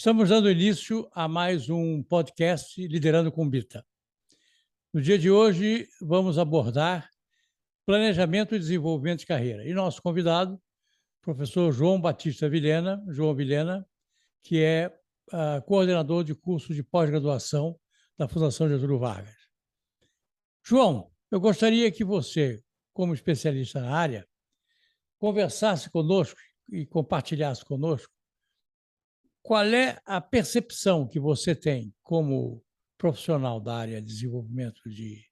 Estamos dando início a mais um podcast Liderando com Bita. No dia de hoje, vamos abordar planejamento e desenvolvimento de carreira. E nosso convidado, professor João Batista Vilhena, João Vilhena, que é coordenador de curso de pós-graduação da Fundação Getúlio Vargas. João, eu gostaria que você, como especialista na área, conversasse conosco e compartilhasse conosco qual é a percepção que você tem como profissional da área de desenvolvimento de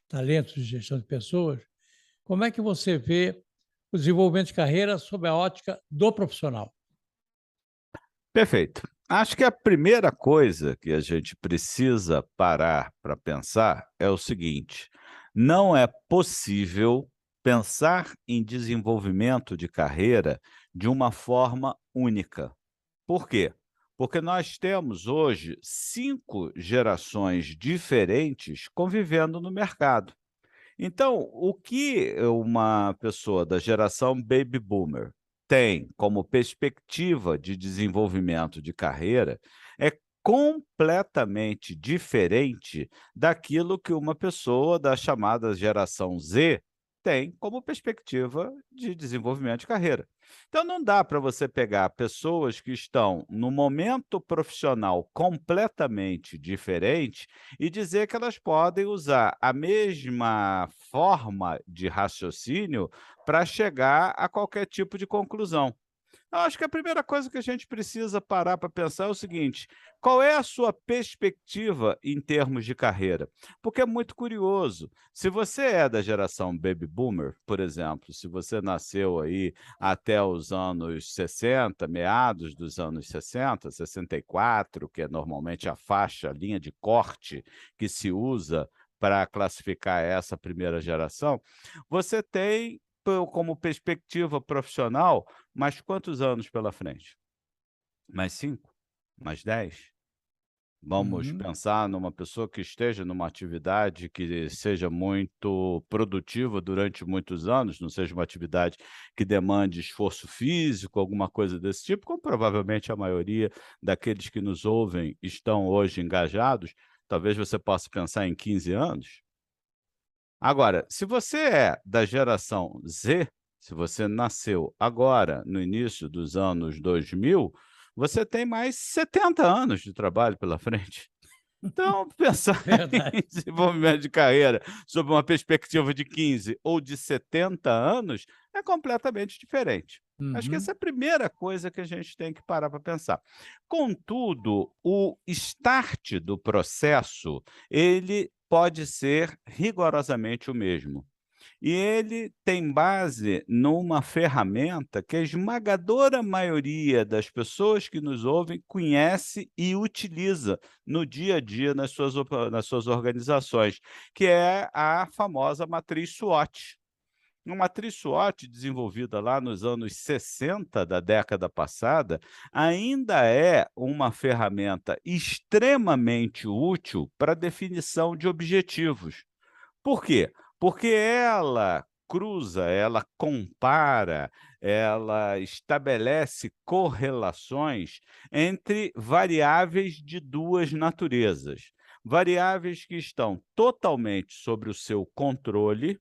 talentos e gestão de pessoas? Como é que você vê o desenvolvimento de carreira sob a ótica do profissional? Perfeito. Acho que a primeira coisa que a gente precisa parar para pensar é o seguinte: não é possível pensar em desenvolvimento de carreira de uma forma única. Por quê? Porque nós temos hoje 5 gerações diferentes convivendo no mercado. Então, o que uma pessoa da geração baby boomer tem como perspectiva de desenvolvimento de carreira é completamente diferente daquilo que uma pessoa da chamada geração Z tem como perspectiva de desenvolvimento de carreira. Então, não dá para você pegar pessoas que estão no momento profissional completamente diferente e dizer que elas podem usar a mesma forma de raciocínio para chegar a qualquer tipo de conclusão. Eu acho que a primeira coisa que a gente precisa parar para pensar é o seguinte: qual é a sua perspectiva em termos de carreira? Porque é muito curioso. Se você é da geração baby boomer, por exemplo, se você nasceu aí até os anos 60, meados dos anos 60, 64, que é normalmente a faixa, a linha de corte que se usa para classificar essa primeira geração, você tem como perspectiva profissional mais quantos anos pela frente? Mais 5? Mais 10? Vamos Uhum. pensar numa pessoa que esteja numa atividade que seja muito produtiva durante muitos anos, não seja uma atividade que demande esforço físico, alguma coisa desse tipo, como provavelmente a maioria daqueles que nos ouvem estão hoje engajados, talvez você possa pensar em 15 anos. Agora, se você é da geração Z, se você nasceu agora, no início dos anos 2000, você tem mais 70 anos de trabalho pela frente. Então, pensar Verdade. em desenvolvimento de carreira sob uma perspectiva de 15 ou de 70 anos é completamente diferente. Acho que essa Uhum. é a primeira coisa que a gente tem que parar para pensar. Contudo, o start do processo, ele pode ser rigorosamente o mesmo. E ele tem base numa ferramenta que a esmagadora maioria das pessoas que nos ouvem conhece e utiliza no dia a dia nas suas organizações, que é a famosa matriz SWOT. Uma matriz SWOT desenvolvida lá nos anos 60 da década passada, ainda é uma ferramenta extremamente útil para definição de objetivos. Por quê? Porque ela cruza, ela compara, ela estabelece correlações entre variáveis de 2 naturezas. Variáveis que estão totalmente sobre o seu controle,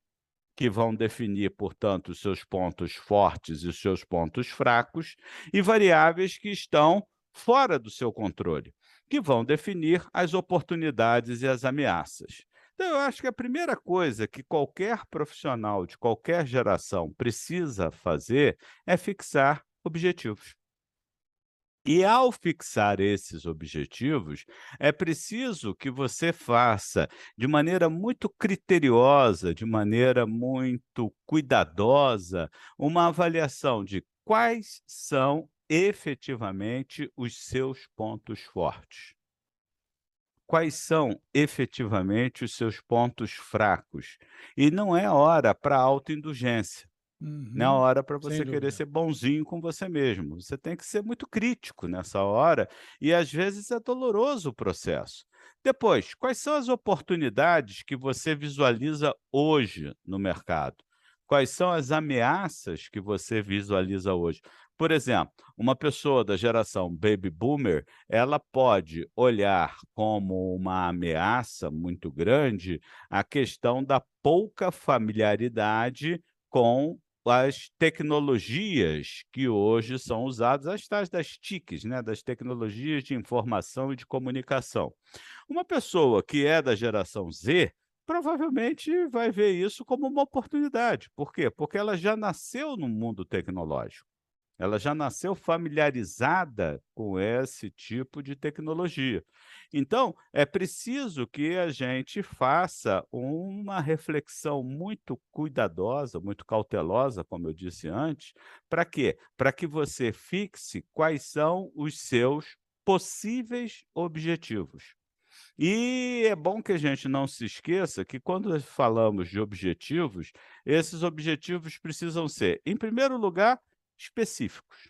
que vão definir, portanto, os seus pontos fortes e os seus pontos fracos, e variáveis que estão fora do seu controle, que vão definir as oportunidades e as ameaças. Então, eu acho que a primeira coisa que qualquer profissional de qualquer geração precisa fazer é fixar objetivos. E ao fixar esses objetivos, é preciso que você faça de maneira muito criteriosa, de maneira muito cuidadosa, uma avaliação de quais são efetivamente os seus pontos fortes. Quais são efetivamente os seus pontos fracos? E não é hora para autoindulgência. Não é Uhum. hora para Sem você querer dúvida. ser bonzinho com você mesmo. Você tem que ser muito crítico nessa hora e, às vezes, é doloroso o processo. Depois, quais são as oportunidades que você visualiza hoje no mercado? Quais são as ameaças que você visualiza hoje? Por exemplo, uma pessoa da geração Baby Boomer, ela pode olhar como uma ameaça muito grande a questão da pouca familiaridade com as tecnologias que hoje são usadas, as tais das TICs, né, das tecnologias de informação e de comunicação. Uma pessoa que é da geração Z, provavelmente vai ver isso como uma oportunidade. Por quê? Porque ela já nasceu no mundo tecnológico. Ela já nasceu familiarizada com esse tipo de tecnologia. Então, é preciso que a gente faça uma reflexão muito cuidadosa, muito cautelosa, como eu disse antes, para quê? Para que você fixe quais são os seus possíveis objetivos. E é bom que a gente não se esqueça que quando falamos de objetivos, esses objetivos precisam ser, em primeiro lugar, específicos.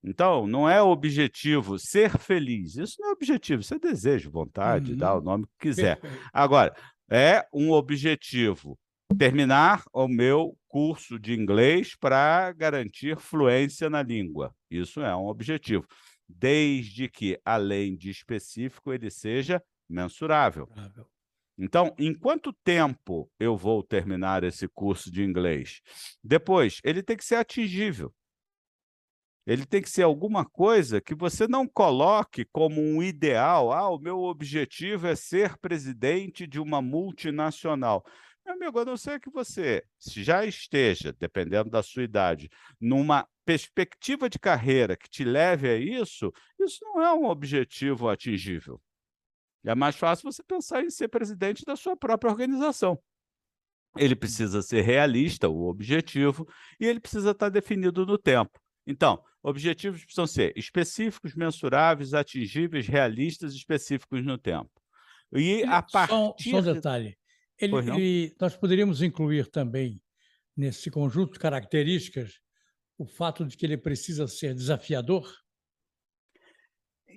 Então, não é objetivo ser feliz, isso não é objetivo, isso é desejo, vontade, dá o Uhum. nome que quiser. Perfeito. Agora, é um objetivo terminar o meu curso de inglês para garantir fluência na língua. Isso é um objetivo, desde que, além de específico, ele seja mensurável. Favorável. Então, em quanto tempo eu vou terminar esse curso de inglês? Depois, ele tem que ser atingível. Ele tem que ser alguma coisa que você não coloque como um ideal. "Ah, o meu objetivo é ser presidente de uma multinacional". Meu amigo, a não ser que você já esteja, dependendo da sua idade, numa perspectiva de carreira que te leve a isso não é um objetivo atingível. É mais fácil você pensar em ser presidente da sua própria organização. Ele precisa ser realista, o objetivo, e ele precisa estar definido no tempo. Então, objetivos precisam ser específicos, mensuráveis, atingíveis, realistas e específicos no tempo. E a Só um partir de detalhe, pois não? nós poderíamos incluir também, nesse conjunto de características, o fato de que ele precisa ser desafiador?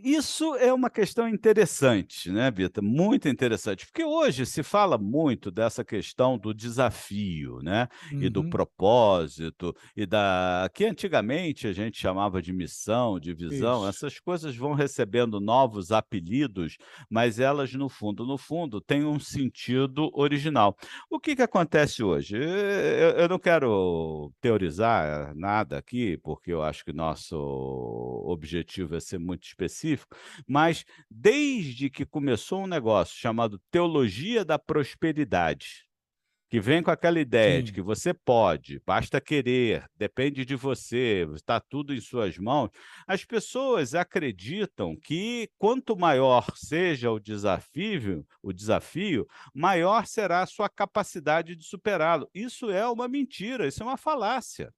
Isso é uma questão interessante, né, Bita? Muito interessante, porque hoje se fala muito dessa questão do desafio, né, e do Uhum. propósito, e da que antigamente a gente chamava de missão, de visão, Isso. essas coisas vão recebendo novos apelidos, mas elas no fundo, têm um sentido original. O que que acontece hoje? Eu não quero teorizar nada aqui, porque eu acho que nosso objetivo é ser muito específico, mas desde que começou um negócio chamado teologia da prosperidade, que vem com aquela ideia de Sim, que você pode, basta querer, depende de você, está tudo em suas mãos, as pessoas acreditam que quanto maior seja o desafio, maior será a sua capacidade de superá-lo. Isso é uma mentira, isso é uma falácia.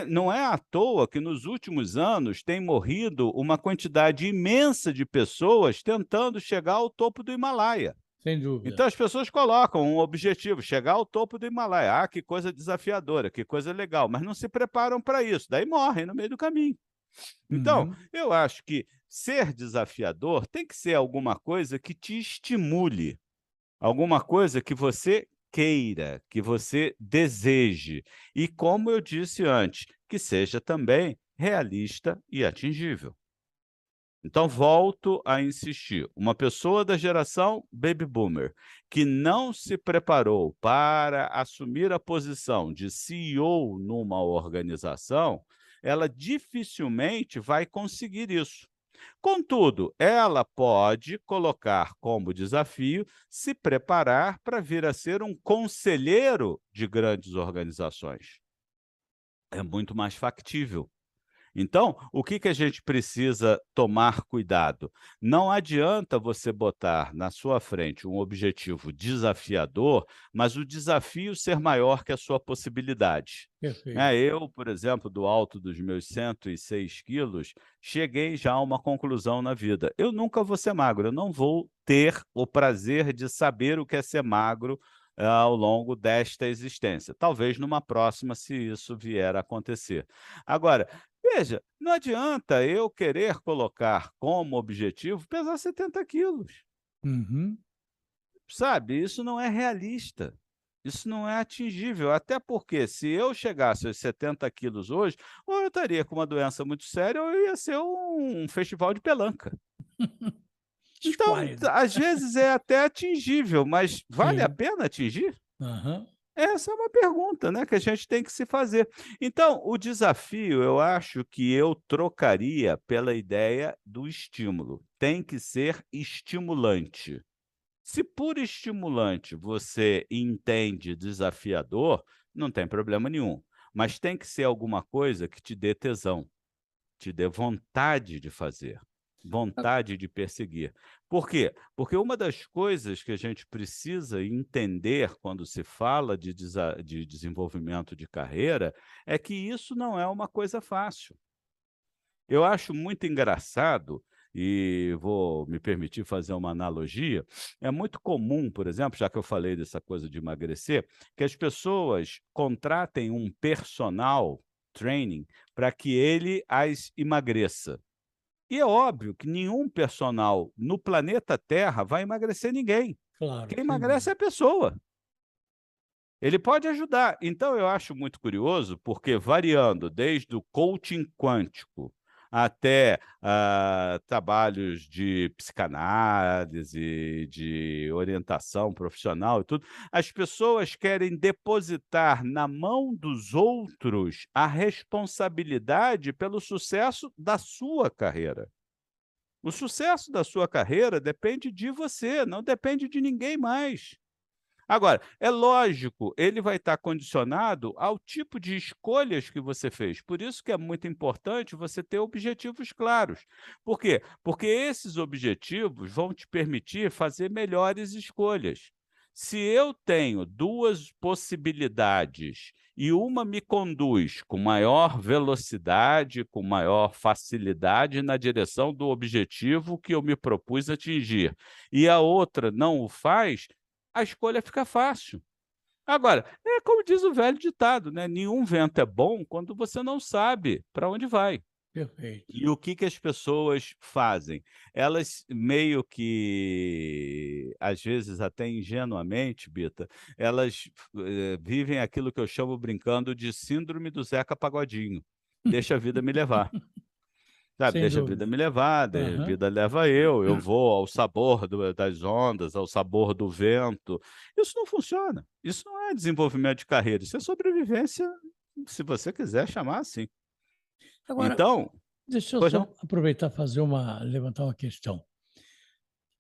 Não é à toa que nos últimos anos tem morrido uma quantidade imensa de pessoas tentando chegar ao topo do Himalaia. sem dúvida. Então as pessoas colocam um objetivo, chegar ao topo do Himalaia. Ah, que coisa desafiadora, que coisa legal, mas não se preparam para isso, daí morrem no meio do caminho. Então, Uhum. eu acho que ser desafiador tem que ser alguma coisa que te estimule, alguma coisa que você queira, que você deseje. E, como eu disse antes, que seja também realista e atingível. Então, volto a insistir: uma pessoa da geração Baby Boomer, que não se preparou para assumir a posição de CEO numa organização, ela dificilmente vai conseguir isso. Contudo, ela pode colocar como desafio se preparar para vir a ser um conselheiro de grandes organizações. É muito mais factível. Então, o que que a gente precisa tomar cuidado? Não adianta você botar na sua frente um objetivo desafiador, mas o desafio ser maior que a sua possibilidade. Perfeito. Eu, por exemplo, do alto dos meus 106 quilos, cheguei já a uma conclusão na vida: eu nunca vou ser magro, eu não vou ter o prazer de saber o que é ser magro ao longo desta existência. Talvez numa próxima, se isso vier a acontecer. Agora, veja, não adianta eu querer colocar como objetivo pesar 70 quilos, Uhum. sabe? Isso não é realista. Isso não é atingível, até porque se eu chegasse aos 70 quilos hoje, ou eu estaria com uma doença muito séria, ou eu ia ser um festival de pelanca. Então, Esquálida. às vezes é até atingível, mas vale a Sim. pena atingir? Aham. Essa é uma pergunta, né, que a gente tem que se fazer. Então, o desafio, eu acho que eu trocaria pela ideia do estímulo. Tem que ser estimulante. Se por estimulante você entende desafiador, não tem problema nenhum. Mas tem que ser alguma coisa que te dê tesão, te dê vontade de fazer, vontade de perseguir. Por quê? Porque uma das coisas que a gente precisa entender quando se fala de desenvolvimento de carreira é que isso não é uma coisa fácil. Eu acho muito engraçado, e vou me permitir fazer uma analogia, é muito comum, por exemplo, já que eu falei dessa coisa de emagrecer, que as pessoas contratem um personal training para que ele as emagreça. E é óbvio que nenhum personal no planeta Terra vai emagrecer ninguém. Claro, Quem sem emagrece dúvida. é a pessoa. Ele pode ajudar. Então, eu acho muito curioso, porque variando desde o coaching quântico até trabalhos de psicanálise, de orientação profissional e tudo, as pessoas querem depositar na mão dos outros a responsabilidade pelo sucesso da sua carreira. O sucesso da sua carreira depende de você, não depende de ninguém mais. Agora, é lógico, ele vai estar condicionado ao tipo de escolhas que você fez. Por isso que é muito importante você ter objetivos claros. Por quê? Porque esses objetivos vão te permitir fazer melhores escolhas. Se eu tenho duas possibilidades e uma me conduz com maior velocidade, com maior facilidade na direção do objetivo que eu me propus atingir, e a outra não o faz, a escolha fica fácil. Agora, é como diz o velho ditado, né, nenhum vento é bom quando você não sabe para onde vai. Perfeito. E o que que as pessoas fazem? Elas meio que, às vezes até ingenuamente, Bita, elas, vivem aquilo que eu chamo brincando de síndrome do Zeca Pagodinho, deixa a vida me levar. Sabe, Sem deixa a vida dúvida. me levar, a Aham. vida leva eu vou ao sabor das ondas, ao sabor do vento. Isso não funciona, isso não é desenvolvimento de carreira, isso é sobrevivência, se você quiser chamar assim. Agora, Então deixa eu pois não? só aproveitar e fazer levantar uma questão.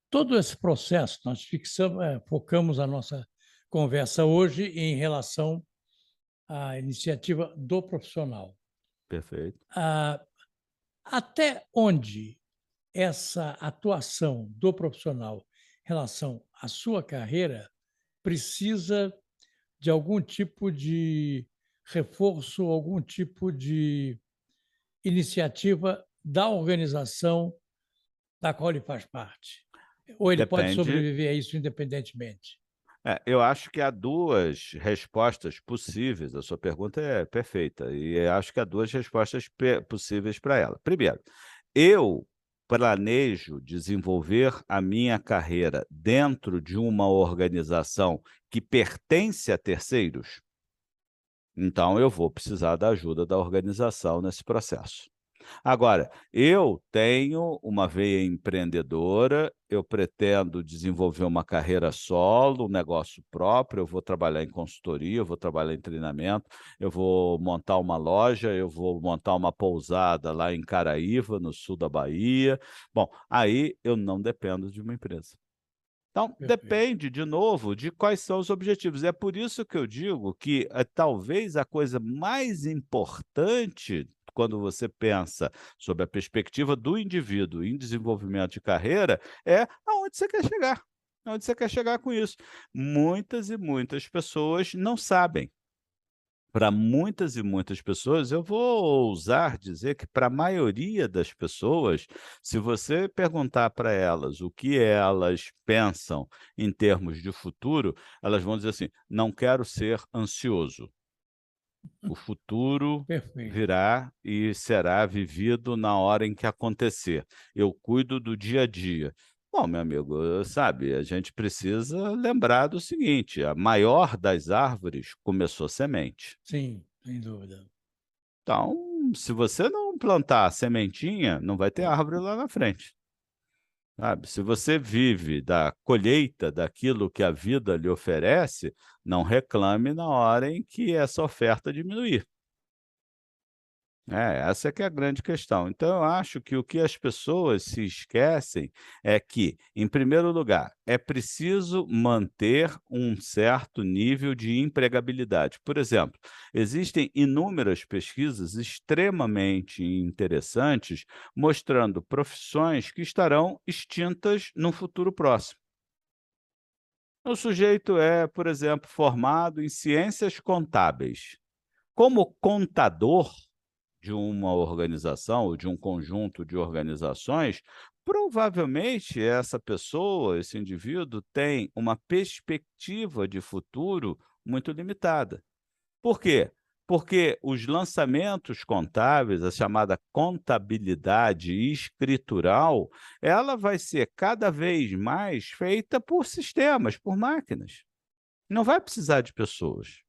Todo esse processo, nós focamos a nossa conversa hoje em relação à iniciativa do profissional. Perfeito. Ah, até onde essa atuação do profissional em relação à sua carreira precisa de algum tipo de reforço, algum tipo de iniciativa da organização da qual ele faz parte? Ou ele pode Depende. sobreviver a isso independentemente? Eu acho que há 2 respostas possíveis, a sua pergunta é perfeita, e eu acho que há 2 respostas possíveis para ela. Primeiro, eu planejo desenvolver a minha carreira dentro de uma organização que pertence a terceiros, então eu vou precisar da ajuda da organização nesse processo. Agora, eu tenho uma veia empreendedora, eu pretendo desenvolver uma carreira solo, um negócio próprio, eu vou trabalhar em consultoria, eu vou trabalhar em treinamento, eu vou montar uma loja, eu vou montar uma pousada lá em Caraíva, no sul da Bahia. Bom, aí eu não dependo de uma empresa. Então, Perfeito. depende, de novo, de quais são os objetivos. É por isso que eu digo que, talvez a coisa mais importante, quando você pensa sobre a perspectiva do indivíduo em desenvolvimento de carreira, é aonde você quer chegar. Aonde você quer chegar com isso. Muitas e muitas pessoas não sabem. Para muitas e muitas pessoas, eu vou ousar dizer que para a maioria das pessoas, se você perguntar para elas o que elas pensam em termos de futuro, elas vão dizer assim: "Não quero ser ansioso. O futuro Perfeito. virá e será vivido na hora em que acontecer. Eu cuido do dia a dia. Bom, meu amigo, sabe, a gente precisa lembrar do seguinte: a maior das árvores começou semente. Sim, sem dúvida. Então, se você não plantar a sementinha, não vai ter árvore lá na frente, sabe. Se você vive da colheita daquilo que a vida lhe oferece, não reclame na hora em que essa oferta diminuir. É, essa é que é a grande questão. Então, eu acho que o que as pessoas se esquecem é que, em primeiro lugar, é preciso manter um certo nível de empregabilidade. Por exemplo, existem inúmeras pesquisas extremamente interessantes mostrando profissões que estarão extintas no futuro próximo. O sujeito é, por exemplo, formado em ciências contábeis. Como contador, de uma organização ou de um conjunto de organizações, provavelmente essa pessoa, esse indivíduo, tem uma perspectiva de futuro muito limitada. Por quê? Porque os lançamentos contábeis, a chamada contabilidade escritural, ela vai ser cada vez mais feita por sistemas, por máquinas. Não vai precisar de pessoas.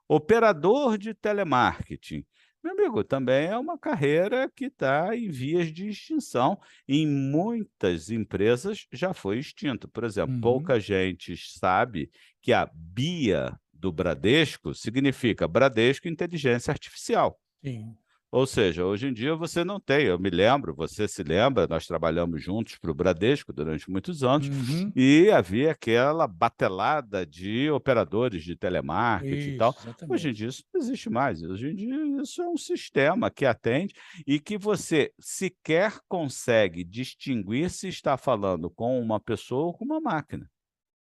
Operador de telemarketing. Meu amigo, também é uma carreira que está em vias de extinção. Em muitas empresas já foi extinto. Por exemplo, Uhum. pouca gente sabe que a BIA do Bradesco significa Bradesco Inteligência Artificial. Sim. Ou seja, hoje em dia você não tem, eu me lembro, você se lembra, nós trabalhamos juntos para o Bradesco durante muitos anos, Uhum. e havia aquela batelada de operadores de telemarketing e tal. Isso, Hoje em exatamente. dia isso não existe mais, hoje em dia isso é um sistema que atende e que você sequer consegue distinguir se está falando com uma pessoa ou com uma máquina.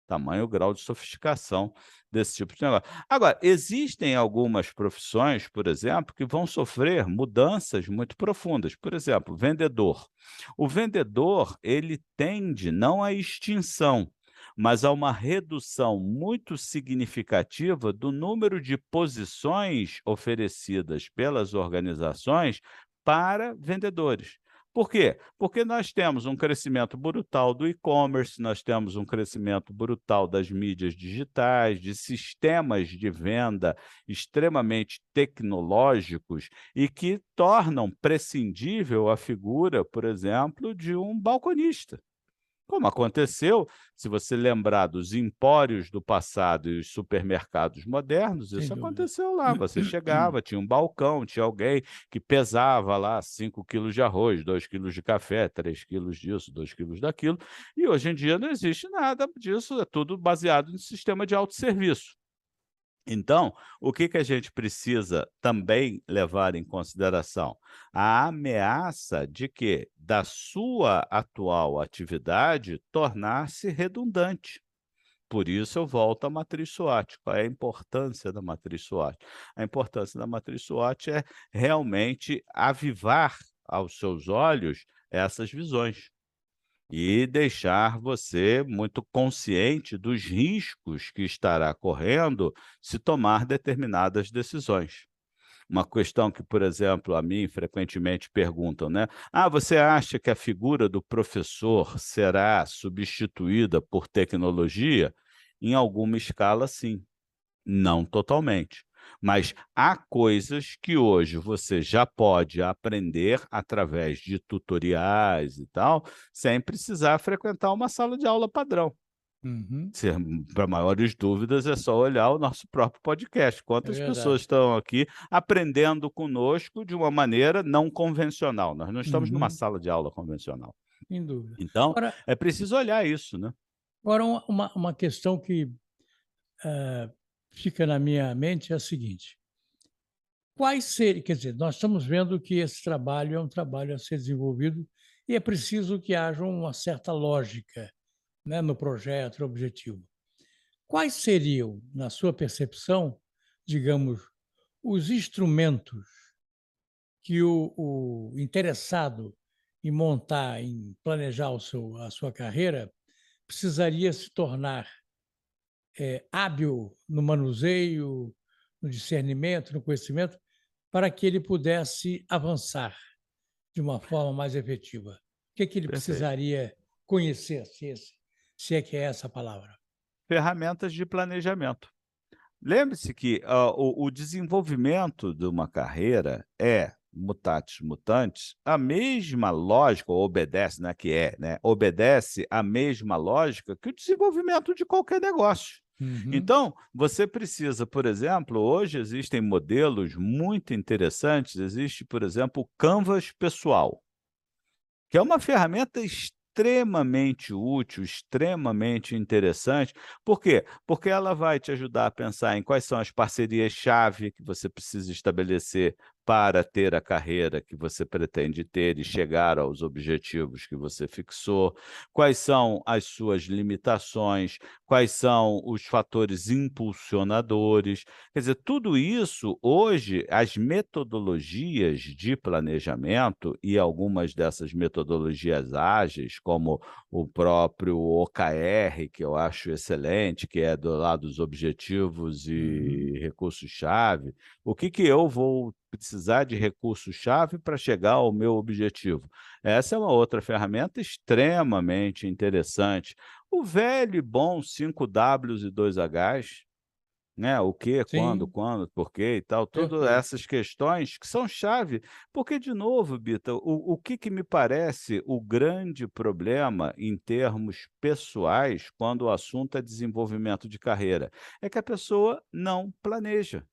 Tamanho grau de sofisticação desse tipo de negócio. Agora, existem algumas profissões, por exemplo, que vão sofrer mudanças muito profundas. Por exemplo, vendedor. O vendedor, ele tende não à extinção, mas a uma redução muito significativa do número de posições oferecidas pelas organizações para vendedores. Por quê? Porque nós temos um crescimento brutal do e-commerce, nós temos um crescimento brutal das mídias digitais, de sistemas de venda extremamente tecnológicos e que tornam prescindível a figura, por exemplo, de um balconista. Como aconteceu, se você lembrar dos empórios do passado e os supermercados modernos, Sem isso dúvida. aconteceu lá. Você chegava, tinha um balcão, tinha alguém que pesava lá 5 quilos de arroz, 2 quilos de café, 3 quilos disso, 2 quilos daquilo. E hoje em dia não existe nada disso, é tudo baseado no sistema de autosserviço. Então, o que que a gente precisa também levar em consideração? A ameaça de que, da sua atual atividade, tornar-se redundante. Por isso eu volto à matriz SWOT. Qual é a importância da matriz SWOT? A importância da matriz SWOT é realmente avivar aos seus olhos essas visões e deixar você muito consciente dos riscos que estará correndo se tomar determinadas decisões. Uma questão que, por exemplo, a mim frequentemente perguntam, né? Ah, você acha que a figura do professor será substituída por tecnologia? Em alguma escala, sim. Não totalmente, mas há coisas que hoje você já pode aprender através de tutoriais e tal, sem precisar frequentar uma sala de aula padrão. Uhum. Para maiores dúvidas, é só olhar o nosso próprio podcast. É Quantas pessoas verdade. estão aqui aprendendo conosco de uma maneira não convencional? Nós não estamos numa Uhum. sala de aula convencional. Sem dúvida. Então, Agora, é preciso olhar isso, né? uma questão que eh, fica na minha mente é a seguinte: quais seriam, quer dizer, nós estamos vendo que esse trabalho é um trabalho a ser desenvolvido e é preciso que haja uma certa lógica, né, no projeto, no objetivo. Quais seriam, na sua percepção, digamos, os instrumentos que o interessado em montar, em planejar a sua carreira, precisaria se tornar hábil no manuseio, no discernimento, no conhecimento, para que ele pudesse avançar de uma forma mais efetiva? O que ele Perfeito. precisaria? conhecer a ciência, se é que é essa a palavra? Ferramentas de planejamento. Lembre-se que, o desenvolvimento de uma carreira é, mutatis mutandis, a mesma lógica, ou obedece, não é que é, né, obedece à mesma lógica que o desenvolvimento de qualquer negócio. Uhum. Então, você precisa, por exemplo, hoje existem modelos muito interessantes, existe, por exemplo, o Canvas pessoal, que é uma ferramenta extremamente útil, extremamente interessante. Por quê? Porque ela vai te ajudar a pensar em quais são as parcerias-chave que você precisa estabelecer para ter a carreira que você pretende ter e chegar aos objetivos que você fixou, quais são as suas limitações, quais são os fatores impulsionadores. Quer dizer, tudo isso, hoje, as metodologias de planejamento e algumas dessas metodologias ágeis, como o próprio OKR, que eu acho excelente, que é do lado dos objetivos Uhum. e recursos-chave. O que que eu vou precisar de recurso-chave para chegar ao meu objetivo? Essa é uma outra ferramenta extremamente interessante. O velho e bom 5 Ws e 2 Hs, né, o que, Sim, quando, por quê e tal, todas perfeito. essas questões que são chave, porque de novo, Bita, o que que me parece o grande problema em termos pessoais, quando o assunto é desenvolvimento de carreira, é que a pessoa não planeja,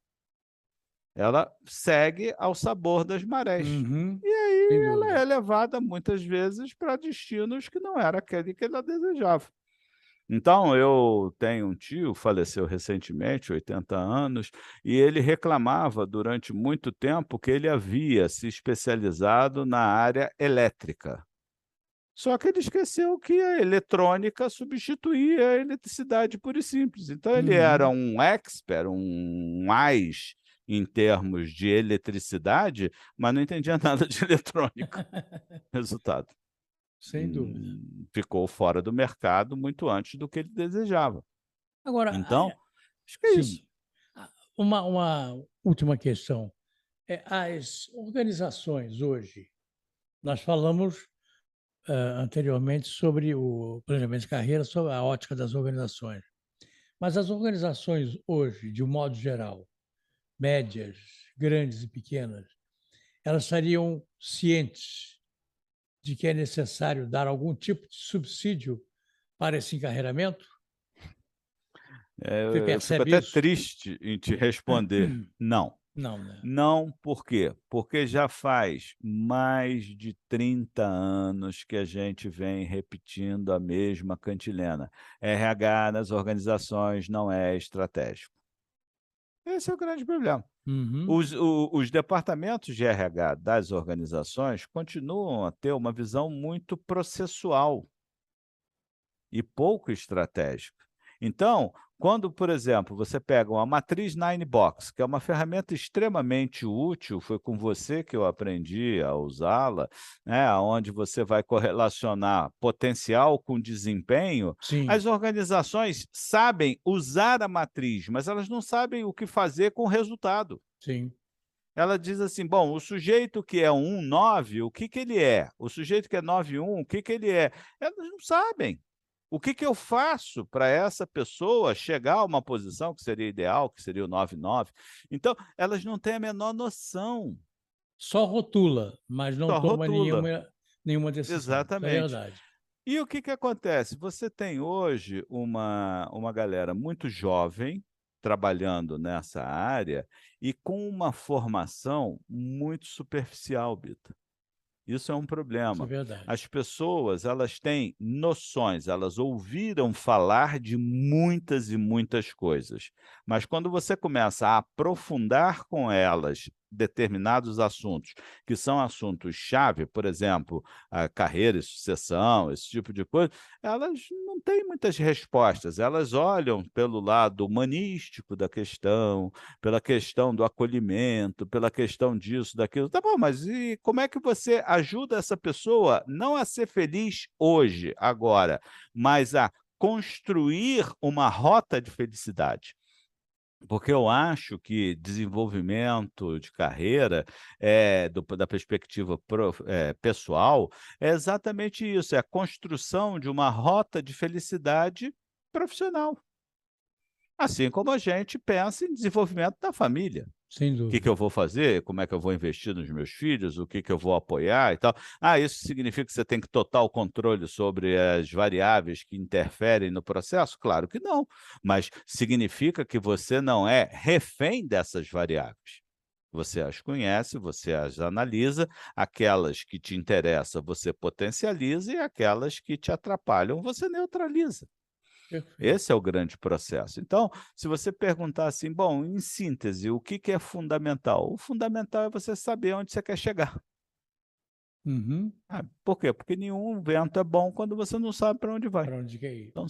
ela segue ao sabor das marés. Uhum. E aí Sem ela dúvida. é levada muitas vezes para destinos que não era aquele que ela desejava. Então, eu tenho um tio, faleceu recentemente, 80 anos, e ele reclamava durante muito tempo que ele havia se especializado na área elétrica. Só que ele esqueceu que a eletrônica substituía a eletricidade pura e simples. Então, ele era Uhum. um expert, um mais em termos de eletricidade, mas não entendia nada de eletrônica. Resultado. Sem dúvida. Ficou fora do mercado muito antes do que ele desejava. Agora, Então, acho que é isso. sim, uma última questão. As organizações hoje, nós falamos, anteriormente sobre o planejamento de carreira, sobre a ótica das organizações. Mas as organizações hoje, de um modo geral, médias, grandes e pequenas, elas estariam cientes de que é necessário dar algum tipo de subsídio para esse encarreiramento? Você Eu fico percebe até isso? triste em te responder: "Não". Não, né? Não, por quê? Porque já faz mais de 30 anos que a gente vem repetindo a mesma cantilena. RH nas organizações não é estratégico. Esse é o grande problema. Uhum. Os departamentos de RH das organizações continuam a ter uma visão muito processual e pouco estratégica. Então, quando, por exemplo, você pega uma matriz Nine Box, que é uma ferramenta extremamente útil, foi com você que eu aprendi a usá-la, né, onde você vai correlacionar potencial com desempenho, Sim, as organizações sabem usar a matriz, mas elas não sabem o que fazer com o resultado. sim. Ela diz assim: "Bom, o sujeito que é um 9, o que que ele é? O sujeito que é 9,1, o que que ele é?". Elas não sabem. O que que eu faço para essa pessoa chegar a uma posição que seria ideal, que seria o 9,9? Então, elas não têm a menor noção, Só rotula, mas não só toma rotula. nenhuma decisão. Isso é Exatamente. verdade. E o que que acontece? Você tem hoje uma galera muito jovem trabalhando nessa área e com uma formação muito superficial, Bita. Isso é um Isso é problema. verdade. As pessoas, elas têm noções, elas ouviram falar de muitas e muitas coisas, mas quando você começa a aprofundar com elas determinados assuntos, que são assuntos-chave, por exemplo, a carreira e sucessão, esse tipo de coisa, elas não têm muitas respostas. Elas olham pelo lado humanístico da questão, pela questão do acolhimento, pela questão disso, daquilo. Tá bom, mas e como é que você ajuda essa pessoa não a ser feliz hoje, agora, mas a construir uma rota de felicidade? Porque eu acho que desenvolvimento de carreira, da perspectiva pessoal, é exatamente isso, é a construção de uma rota de felicidade profissional. Assim como a gente pensa em desenvolvimento da família. Sem O que que dúvida. eu vou fazer? Como é que eu vou investir nos meus filhos? O que que eu vou apoiar e tal? Ah, isso significa que você tem que total controle sobre as variáveis que interferem no processo? Claro que não, mas significa que você não é refém dessas variáveis. Você as conhece, você as analisa, aquelas que te interessam você potencializa e aquelas que te atrapalham você neutraliza. Perfeito. Esse é o grande processo. Então, se você perguntar assim: "Bom, em síntese, o que que é fundamental?" O fundamental é você saber onde você quer chegar. Uhum. Ah, por quê? Porque nenhum vento é bom quando você não sabe para onde vai. Para onde quer ir? Tão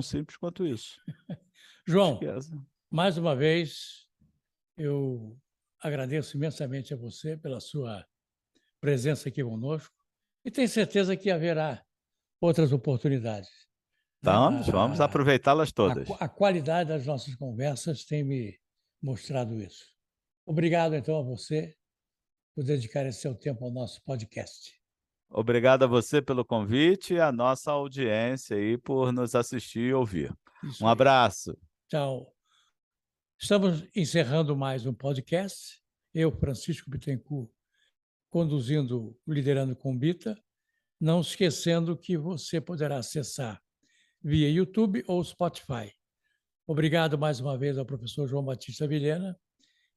simples quanto isso. João, Esquece. mais uma vez, eu agradeço imensamente a você pela sua presença aqui conosco e tenho certeza que haverá outras oportunidades, né? Vamos aproveitá-las todas. A qualidade das nossas conversas tem me mostrado isso. Obrigado, então, a você por dedicar esse seu tempo ao nosso podcast. Obrigado a você pelo convite e a nossa audiência aí por nos assistir e ouvir. Um Isso aí. abraço. Tchau. Estamos encerrando mais um podcast. Eu, Francisco Bittencourt, conduzindo o Liderando com Bita, não esquecendo que você poderá acessar via YouTube ou Spotify. Obrigado mais uma vez ao professor João Batista Vilhena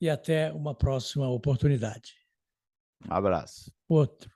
e até uma próxima oportunidade. Um abraço. Outro.